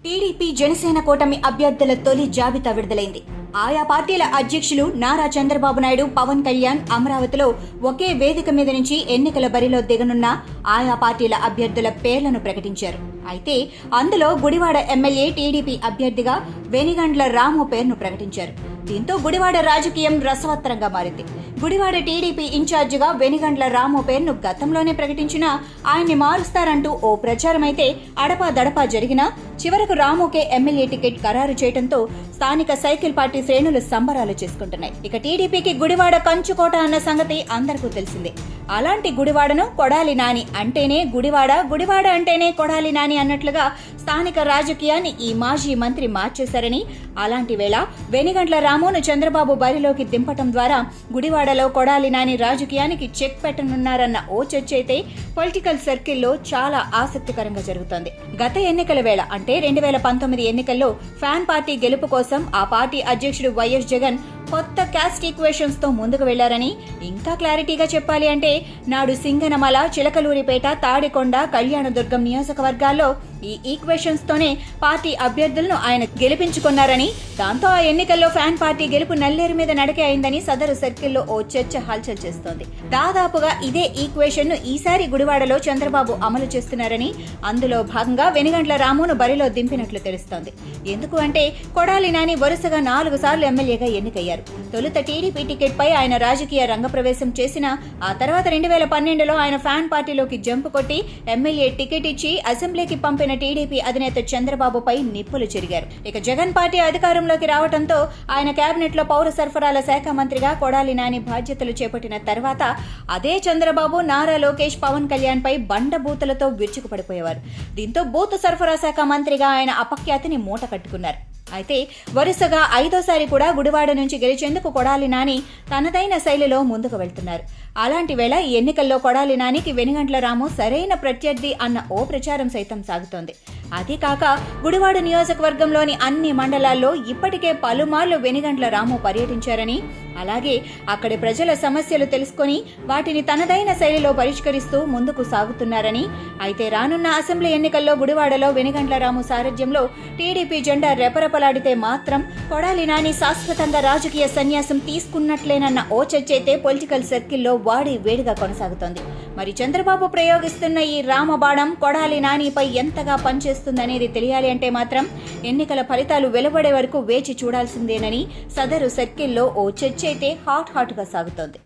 TDP Janasena కూటమి అభ్యర్థుల తొలి జాబితా విడుదలైంది. ఆయా పార్టీల అధ్యక్షులు నారా చంద్రబాబు నాయుడు, పవన్ కళ్యాణ్ అమరావతిలో ఒకే వేదిక మీద నుంచి ఎన్నికల బరిలో దిగనున్న ఆయా పార్టీల అభ్యర్థుల పేర్లను ప్రకటించారు. అయితే అందులో గుడివాడ ఎమ్మెల్యే టీడీపీ అభ్యర్థిగా వెనిగండ్ల రాము పేరును ప్రకటించారు. దీంతో గుడివాడ రాజకీయం రసవత్తరంగా మారింది. గుడివాడ టీడీపీ ఇన్ఛార్జిగా వెనిగండ్ల రాము పేరును గతంలోనే ప్రకటించినా ఆయన్ని మారుస్తారంటూ ఓ ప్రచారమైతే అడపాదడపా జరిగినా చివరకు రాముకే ఎమ్మెల్యే టికెట్ ఖరారు చేయడంతో స్థానిక సైకిల్ పార్టీ శ్రేణులు సంబరాలు చేసుకుంటున్నాయి. ఇక టీడీపీకి గుడివాడ కంచుకోట అన్న సంగతి అందరికీ తెలిసిందే. అలాంటి గుడివాడను కొడాలి నాని అంటేనే గుడివాడ, గుడివాడ అంటేనే కొడాలి నాని అన్నట్లుగా స్థానిక రాజకీయాన్ని ఈ మాజీ మంత్రి మార్చేశారని, అలాంటి వేళ వెనిగండ్ల రామును చంద్రబాబు బరిలోకి దింపటం ద్వారా గుడివాడలో కొడాలి నాని రాజకీయానికి చెక్ పెట్టనున్నారన్న ఓ చర్చ అయితే పొలిటికల్ సర్కిల్లో చాలా ఆసక్తికరంగా జరుగుతోంది. గత ఎన్నికల వేళ అంటే 2019 ఎన్నికల్లో ఫ్యాన్ పార్టీ గెలుపు కోసం ఆ పార్టీ అధ్యక్షుడు వైఎస్ జగన్ కొత్త క్యాస్ట్ ఈక్వేషన్స్ తో ముందుకు వెళ్లారని, ఇంకా క్లారిటీగా చెప్పాలి అంటే నాడు సింగనమల, చిలకలూరిపేట, తాడికొండ, కళ్యాణదుర్గం నియోజకవర్గాల్లో ఈ ఈక్వేషన్స్ తోనే పార్టీ అభ్యర్థులను ఆయన గెలిపించుకున్నారని, దాంతో ఆ ఎన్నికల్లో ఫ్యాన్ పార్టీ గెలుపు నల్లేరు మీద నడకే అయిందని సదరు సర్కిల్లో ఓ చర్చ హల్చల్ చేస్తోంది. దాదాపుగా ఇదే ఈక్వేషన్ ను ఈసారి గుడివాడలో చంద్రబాబు అమలు చేస్తున్నారని, అందులో భాగంగా వెనిగండ్ల రామును బరిలో దింపినట్లు తెలుస్తోంది. ఎందుకు అంటే కొడాలి నాని వరుసగా 4 సార్లు ఎమ్మెల్యేగా ఎన్నికయ్యారు. తొలుత టీడీపీ టికెట్ పై ఆయన రాజకీయ రంగప్రవేశం చేసిన ఆ తర్వాత 2012లో ఆయన ఫ్యాన్ పార్టీలోకి జంపు కొట్టి ఎమ్మెల్యే టికెట్ ఇచ్చి అసెంబ్లీకి పంపిన టీడీపీ అధినేత చంద్రబాబుపై నిప్పులు చెరిగారు. ఇక జగన్ పార్టీ అధికారంలోకి రావడంతో ఆయన కేబినెట్ లో పౌర సరఫరాల శాఖ మంత్రిగా కొడాలి నాని బాధ్యతలు చేపట్టిన తర్వాత అదే చంద్రబాబు, నారా లోకేష్, పవన్ కళ్యాణ్ పై బండబూతులతో విరుచుకుపడిపోయేవారు. దీంతో బూత్ సరఫరా శాఖ మంత్రిగా ఆయన అపఖ్యాతిని మూట కట్టుకున్నారు. అయితే వరుసగా 5వ సారి కూడా గుడివాడ నుంచి గెలిచేందుకు కొడాలి నాని తనదైన శైలిలో ముందుకు వెళ్తున్నారు. అలాంటి వేళ ఈ ఎన్నికల్లో కొడాలి నానికి వెనిగండ్ల రాము సరైన ప్రత్యర్థి అన్న ఓ ప్రచారం సైతం సాగుతోంది. అదే కాక గుడివాడ నియోజకవర్గంలోని అన్ని మండలాల్లో ఇప్పటికే పలుమార్లు వెనిగండ్ల రాము పర్యటించారని, అలాగే అక్కడి ప్రజల సమస్యలు తెలుసుకుని వాటిని తనదైన శైలిలో పరిష్కరిస్తూ ముందుకు సాగుతున్నారని, అయితే రానున్న అసెంబ్లీ ఎన్నికల్లో గుడివాడలో వెనిగండ్ల రాము సారథ్యంలో టీడీపీ జెండా రెపరెపలాడితే మాత్రం కొడాలి నాని శాశ్వతంగా రాజకీయ సన్యాసం తీసుకున్నట్లేనన్న ఓ చర్చ అయితే పొలిటికల్ సర్కిల్లో వాడి వేడిగా కొనసాగుతోంది. మరి చంద్రబాబు ప్రయోగిస్తున్న ఈ రామబాణం కొడాలి నానిపై ఎంతగా పనిచేస్తుందనేది తెలియాలి అంటే మాత్రం ఎన్నికల ఫలితాలు వెలువడే వరకు వేచి చూడాల్సిందేనని సదరు సర్కిల్లో ఓ చర్చ అయితే హాట్ గా సాగుతోంది.